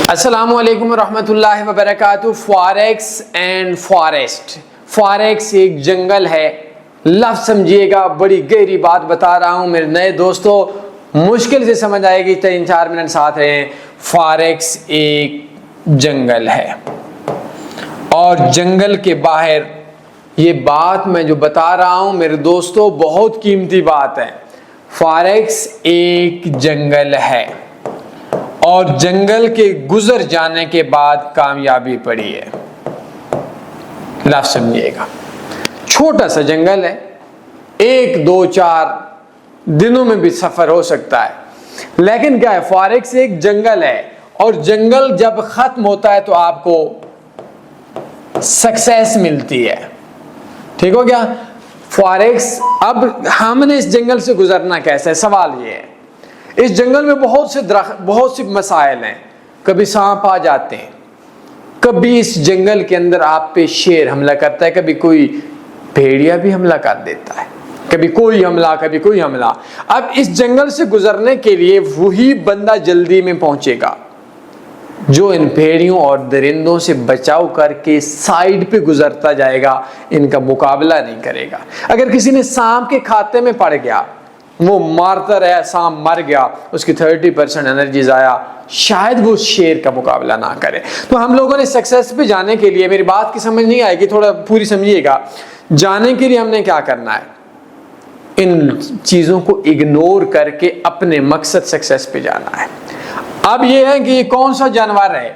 السلام علیکم ورحمۃ اللہ وبرکاتہ۔ فاریکس اینڈ فارسٹ، فاریکس ایک جنگل ہے، لفظ سمجھیے گا، بڑی گہری بات بتا رہا ہوں میرے نئے دوستوں، مشکل سے سمجھ آئے گی، 3-4 منٹ ساتھ رہیں۔ فاریکس ایک جنگل ہے اور جنگل کے باہر یہ بات میں جو بتا رہا ہوں میرے دوستوں بہت قیمتی بات ہے۔ فاریکس ایک جنگل ہے اور جنگل کے گزر جانے کے بعد کامیابی پڑی ہے۔ لفظ سمجھیے گا، چھوٹا سا جنگل ہے، 1-2-4 دنوں میں بھی سفر ہو سکتا ہے، لیکن کیا ہے، فاریکس ایک جنگل ہے اور جنگل جب ختم ہوتا ہے تو آپ کو سکسیس ملتی ہے۔ ٹھیک ہو گیا؟ فاریکس، اب ہم نے اس جنگل سے گزرنا کیسے ہے؟ سوال یہ ہے۔ اس جنگل میں بہت سے درخت، بہت سی مسائل ہیں، کبھی سانپ آ جاتے ہیں، کبھی اس جنگل کے اندر آپ پہ شیر حملہ کرتا ہے، کبھی کوئی بھیڑیا بھی حملہ کر دیتا ہے، کبھی کوئی حملہ، کبھی کوئی حملہ۔ اب اس جنگل سے گزرنے کے لیے وہی بندہ جلدی میں پہنچے گا جو ان بھیڑیوں اور درندوں سے بچاؤ کر کے سائیڈ پہ گزرتا جائے گا، ان کا مقابلہ نہیں کرے گا۔ اگر کسی نے سانپ کے کھاتے میں پڑ گیا، وہ مارتا رہا، سانپ مر گیا، اس کی 30% انرجی ضائع، شاید وہ شیر کا مقابلہ نہ کرے۔ تو ہم لوگوں نے سکسیس پہ جانے کے لیے، میری بات کی سمجھ نہیں آئے گی، تھوڑا پوری سمجھیے گا، جانے کے لیے ہم نے کیا کرنا ہے؟ ان چیزوں کو اگنور کر کے اپنے مقصد سکسیس پہ جانا ہے۔ اب یہ ہے کہ یہ کون سا جانور ہے؟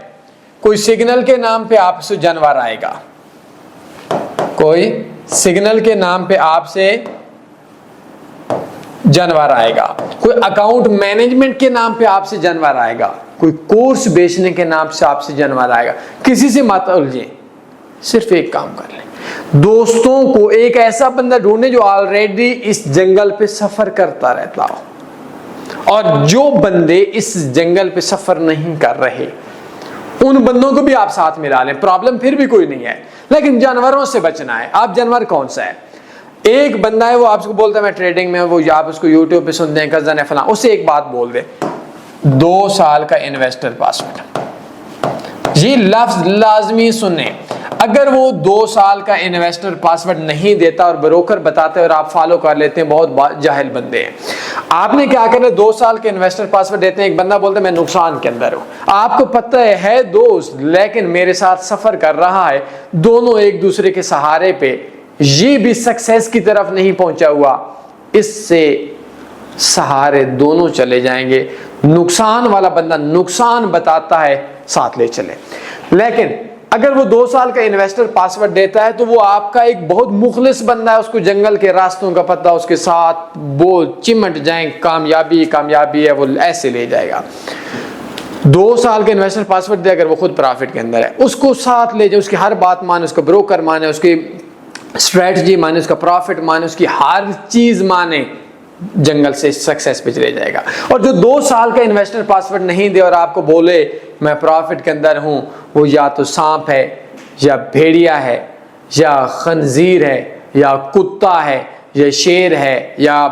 کوئی سگنل کے نام پہ آپ سے جانور آئے گا، کوئی سگنل کے نام پہ آپ سے جانور آئے گا، کوئی اکاؤنٹ مینجمنٹ کے نام پہ آپ سے جانور آئے گا، کوئی کورس بیچنے کے نام سے آپ سے جانور آئے گا۔ کسی سے مت الجھیں، صرف ایک کام کر لیں، دوستوں کو ایک ایسا بندہ ڈھونڈیں جو آلریڈی اس جنگل پہ سفر کرتا رہتا ہو، اور جو بندے اس جنگل پہ سفر نہیں کر رہے ان بندوں کو بھی آپ ساتھ ملا لیں۔ پرابلم پھر بھی کوئی نہیں ہے، لیکن جانوروں سے بچنا ہے۔ آپ جانور کون سا ہے؟ ایک بندہ ہے، وہ آپ کو بولتا ہے میں ٹریڈنگ میں، وہ آپ اس کو یوٹیوب پہ سنتے ہیں، کزن ہے فلاں، اس سے ایک بات بول دے، 2 سال کا انویسٹر پاسورڈ، یہ لفظ لازمی سنیں۔ اگر وہ 2 سال کا انویسٹر پاسورڈ نہیں دیتا اور بروکر بتاتے اور آپ فالو کر لیتے ہیں، بہت جاہل بندے ہیں۔ آپ نے کیا کرنا ہے؟ 2 سال کے انویسٹر پاسورڈ دیتے ہیں، ایک بندہ بولتا ہے میں نقصان کے اندر ہوں، آپ کو پتہ ہے دوست لیکن میرے ساتھ سفر کر رہا ہے، دونوں ایک دوسرے کے سہارے پہ، یہ بھی سکسیس کی طرف نہیں پہنچا ہوا، اس سے سہارے دونوں چلے جائیں گے۔ نقصان والا بندہ نقصان بتاتا ہے، ساتھ لے چلے۔ لیکن اگر وہ 2 سال کا انویسٹر پاسورڈ دیتا ہے تو وہ آپ کا ایک بہت مخلص بندہ ہے، اس کو جنگل کے راستوں کا پتہ، اس کے ساتھ وہ چمٹ جائیں، کامیابی کامیابی ہے، وہ ایسے لے جائے گا۔ 2 سال کا انویسٹر پاسورڈ دے، اگر وہ خود پرافٹ کے اندر ہے، اس کو ساتھ لے جائے، اس کی ہر بات مانے، اس کا بروکر مانے، اس کی اسٹریٹجی مانے، اس کا پروفٹ مانے، اس کی ہر چیز مانے، جنگل سے سکسیس پہ چلے جائے گا۔ اور جو 2 سال کا انویسٹر پاسورڈ نہیں دے اور آپ کو بولے میں پروفٹ کے اندر ہوں، وہ یا تو سانپ ہے یا بھیڑیا ہے یا خنزیر ہے یا کتا ہے یا شیر ہے یا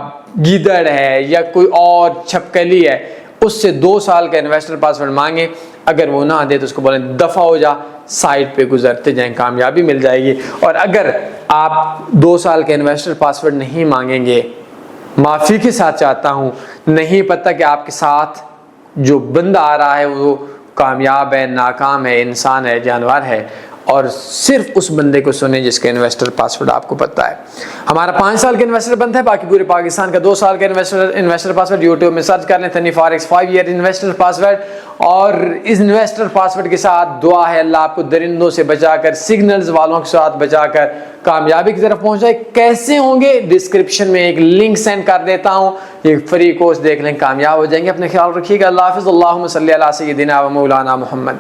گیدڑ ہے یا کوئی اور چھپکلی ہے، اس سے 2 سال کا انویسٹر پاسورڈ مانگے، اگر وہ نہ دے تو اس کو بولیں دفع ہو جا، سائٹ پہ گزرتے جائیں، کامیابی مل جائے گی۔ اور اگر آپ 2 سال کے انویسٹر پاسورڈ نہیں مانگیں گے، معافی کے ساتھ چاہتا ہوں، نہیں پتہ کہ آپ کے ساتھ جو بندہ آ رہا ہے وہ کامیاب ہے، ناکام ہے، انسان ہے، جانور ہے، اور صرف اس بندے کو سنیں جس کا انویسٹر پاسورڈ آپ کو پتہ ہے۔ ہمارا 5 سال کا انویسٹر بند ہے، باقی پورے پاکستان کا 2 سال کا انویسٹر پاسورڈ یوٹیوب میں سرچ کر لیں، تنی فاریکس 5 ایئر انویسٹر پاسورڈ، اور اس انویسٹر پاسورڈ کے ساتھ دعا ہے اللہ آپ کو درندوں سے بچا کر، سگنلز والوں کے ساتھ بچا کر کامیابی کی طرف پہنچائے۔ کیسے ہوں گے؟ ڈسکرپشن میں ایک لنک سینڈ کر دیتا ہوں، یہ فری کورس دیکھ لیں، کامیاب ہو جائیں گے۔ اپنے خیال رکھیے گا، اللہ حافظ، اللہم صلی علی سیدنا و مولانا محمد۔